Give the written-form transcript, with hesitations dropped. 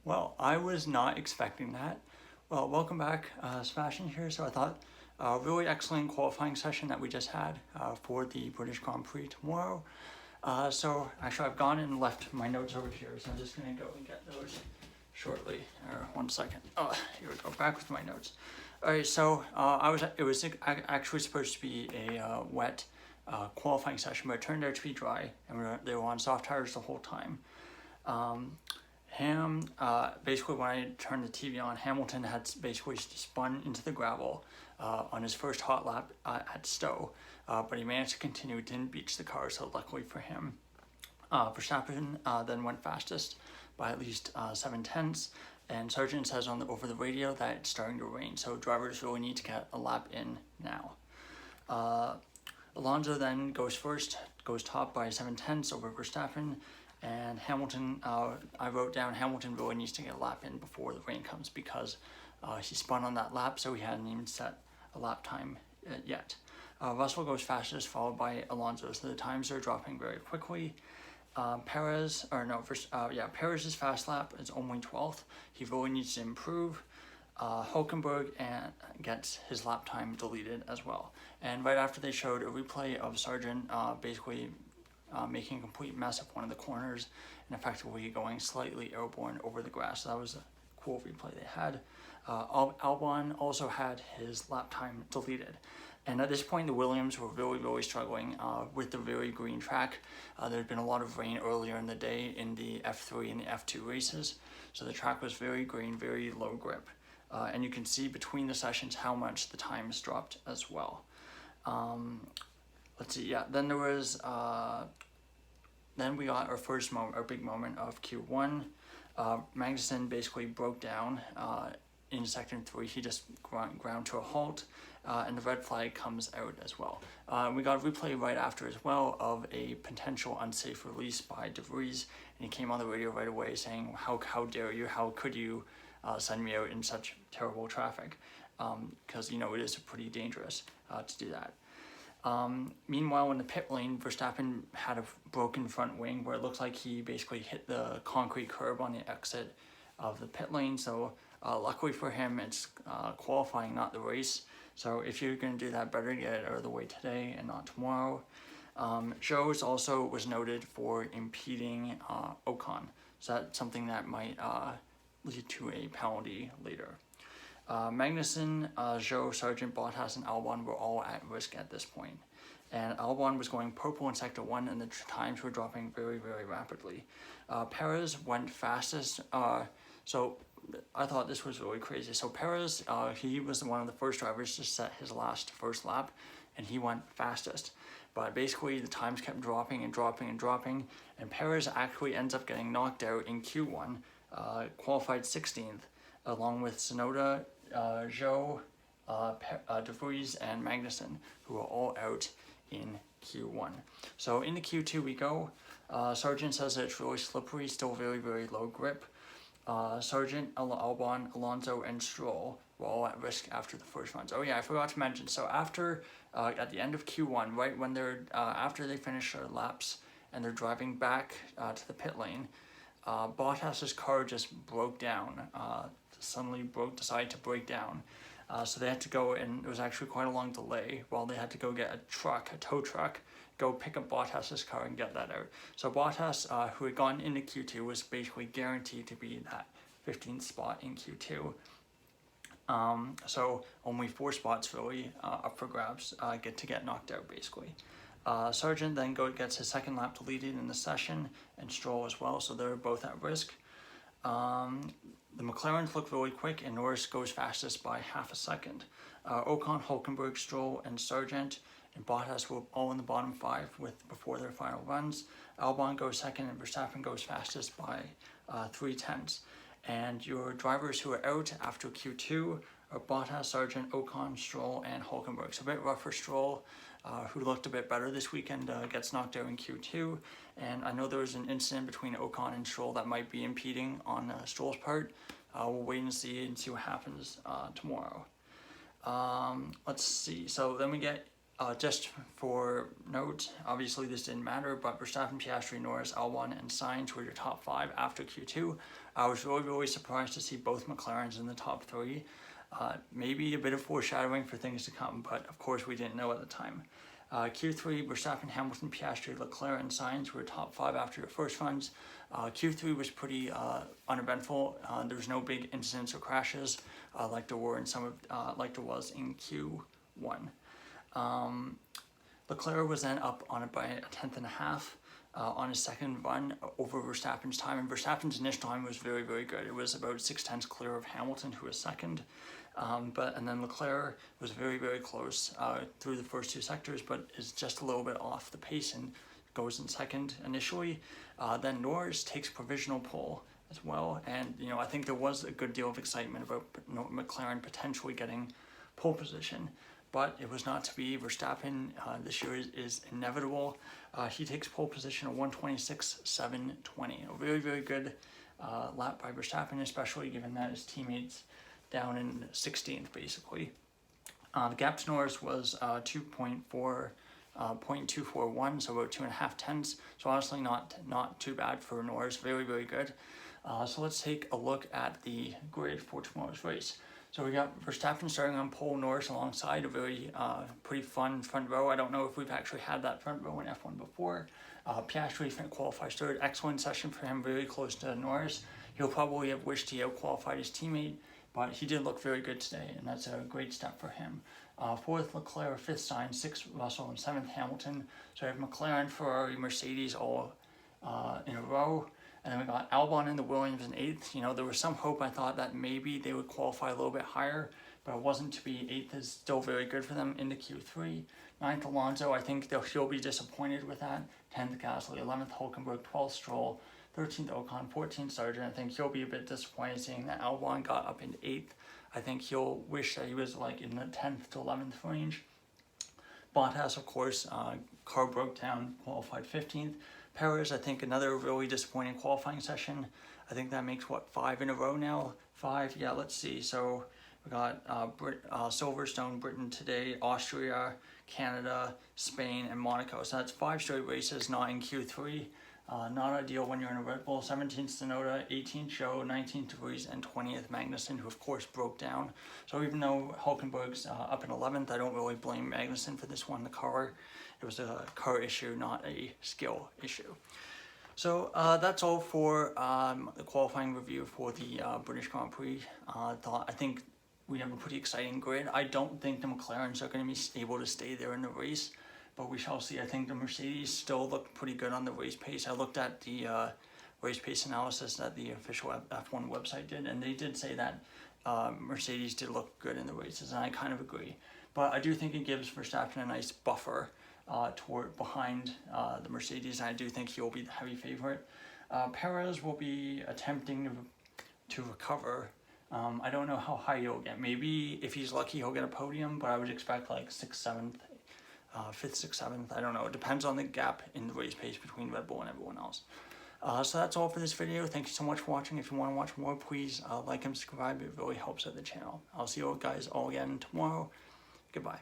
Well, I was not expecting that. Well, welcome back, Sebastian here. So I thought a really excellent qualifying session that we just had for the British Grand Prix tomorrow. So actually I've gone and left my notes over here, so I'm just gonna go and get those shortly. Or 1 second. Oh, here we go, back with my notes. All right, so it was actually supposed to be a wet qualifying session, but it turned out to be dry, and they were on soft tires the whole time. Basically when I turned the TV on, Hamilton had basically spun into the gravel on his first hot lap at Stowe, but he managed to continue, didn't beach the car, so luckily for him. Verstappen then went fastest by at least 7/10, and Sargent says over the radio that it's starting to rain, so drivers really need to get a lap in now. Alonso then goes top by 7/10 over Verstappen, and Hamilton, I wrote down Hamilton really needs to get a lap in before the rain comes because he spun on that lap, so he hadn't even set a lap time yet. Russell goes fastest, followed by Alonso, so the times are dropping very quickly. Perez's fast lap is only 12th. He really needs to improve. Hulkenberg gets his lap time deleted as well. And right after they showed a replay of Sargent basically making a complete mess of one of the corners and effectively going slightly airborne over the grass. So that was a cool replay they had. Albon also had his lap time deleted. And at this point, the Williams were really struggling with the very green track. There had been a lot of rain earlier in the day in the F3 and the F2 races. So the track was very green, very low grip. And you can see between the sessions how much the times dropped as well. Let's see, yeah, then there was, then we got our big moment of Q1. Magnussen basically broke down in sector 3. He just ground to a halt, and the red flag comes out as well. We got a replay right after as well of a potential unsafe release by De Vries, and he came on the radio right away saying, how dare you, how could you send me out in such terrible traffic, because it is pretty dangerous to do that. Meanwhile, in the pit lane, Verstappen had a broken front wing where it looks like he basically hit the concrete curb on the exit of the pit lane. So luckily for him, it's qualifying, not the race. So if you're going to do that, better get it out of the way today and not tomorrow. Zhou also was noted for impeding Ocon. So that's something that might lead to a penalty later. Magnussen, Zhou, Sargent, Bottas, and Albon were all at risk at this point. And Albon was going purple in sector 1, and the times were dropping very rapidly. Perez went fastest, so I thought this was really crazy. So Perez, he was one of the first drivers to set his first lap, and he went fastest. But basically the times kept dropping, and Perez actually ends up getting knocked out in Q1, qualified 16th, along with Tsunoda, Zhou, De Vries, and Magnussen, who are all out in Q1. So into Q2 we go. Sargent says that it's really slippery, still very low grip. Sargent, Albon, Alonso, and Stroll were all at risk after the first runs. Oh yeah, I forgot to mention, so after, at the end of Q1, right when they're, after they finish their laps and they're driving back to the pit lane, Bottas's car just broke down, decided to break down. So they had to go, and it was actually quite a long delay while they had to go get a tow truck, go pick up Bottas's car and get that out. So Bottas, who had gone into Q2, was basically guaranteed to be that 15th spot in Q2. So only 4 spots really up for grabs get knocked out basically. Sargent then gets his second lap deleted in the session, and Stroll as well, so they're both at risk. The McLarens look really quick, and Norris goes fastest by half a second. Ocon, Hulkenberg, Stroll, and Sargent and Bottas were all in the bottom 5 before their final runs. Albon goes second, and Verstappen goes fastest by 3/10. And your drivers who are out after Q2 are Bottas, Sargent, Ocon, Stroll, and Hulkenberg. So a bit rough for Stroll, who looked a bit better this weekend, gets knocked out in Q2. And I know there was an incident between Ocon and Stroll that might be impeding on Stroll's part. We'll wait and see what happens tomorrow. Let's see. So then we get Just for note, obviously this didn't matter, but Verstappen, Piastri, Norris, Albon, and Sainz were your top 5 after Q2. I was really surprised to see both McLarens in the top 3. Maybe a bit of foreshadowing for things to come, but of course we didn't know at the time. Q3, Verstappen, Hamilton, Piastri, Leclerc, and Sainz were top 5 after your first runs. Q3 was pretty uneventful. There was no big incidents or crashes like there were in like there was in Q1. Leclerc was then up on it by a 1/10.5 on his second run over Verstappen's time, and Verstappen's initial time was very good. It was about 6/10 clear of Hamilton, who was second. And then Leclerc was very close through the first 2 sectors, but is just a little bit off the pace and goes in second initially. Then Norris takes provisional pole as well, and I think there was a good deal of excitement about McLaren potentially getting pole position, but it was not to be. Verstappen this year is inevitable. He takes pole position at 1:26.720. A very good lap by Verstappen, especially given that his teammates down in 16th basically. The gap to Norris was 2.241, so about 2.5 tenths. So honestly, not too bad for Norris. Very good. So let's take a look at the grid for tomorrow's race. So we got Verstappen starting on pole, Norris alongside, a very pretty fun front row. I don't know if we've actually had that front row in F1 before. Piastri qualifies third. Excellent session for him, very close to Norris. He'll probably have wished he out-qualified his teammate, but he did look very good today, and that's a great step for him. 4th, Leclerc, 5th, Sainz, 6th, Russell, and 7th, Hamilton. So we have McLaren, Ferrari, Mercedes all in a row. And then we got Albon and the Williams in 8th. There was some hope, I thought, that maybe they would qualify a little bit higher, but it wasn't to be. 8th is still very good for them into Q3. 9th, Alonso, I think he'll be disappointed with that. 10th, Gasly, 11th, Hülkenberg, 12th, Stroll, 13th, Ocon, 14th, Sargent. I think he'll be a bit disappointed seeing that Albon got up into 8th. I think he'll wish that he was like in the 10th to 11th range. Bottas, of course, car broke down, qualified 15th. Perez, I think another really disappointing qualifying session. I think that makes, 5 in a row now? 5, yeah, let's see. So we got Silverstone, Britain today, Austria, Canada, Spain, and Monaco. So that's 5 straight races, not in Q3. Not ideal when you're in a Red Bull. 17th Tsunoda, 18th Zhou, 19th DeVries, and 20th Magnussen, who of course broke down. So even though Hülkenberg's up in 11th, I don't really blame Magnussen for this one. It was a car issue, not a skill issue. So that's all for the qualifying review for the British Grand Prix. I think we have a pretty exciting grid. I don't think the McLarens are going to be able to stay there in the race, but we shall see. I think the Mercedes still look pretty good on the race pace. I looked at the race pace analysis that the official F1 website did, and they did say that Mercedes did look good in the races, and I kind of agree. But I do think it gives Verstappen a nice buffer behind the Mercedes, and I do think he'll be the heavy favorite. Perez will be attempting to recover. I don't know how high he'll get. Maybe if he's lucky he'll get a podium, but I would expect like 6th, 7th, 5th, 6th, 7th. I don't know. It depends on the gap in the race pace between Red Bull and everyone else. So that's all for this video. Thank you so much for watching. If you want to watch more, please like and subscribe. It really helps out the channel. I'll see you guys all again tomorrow. Goodbye.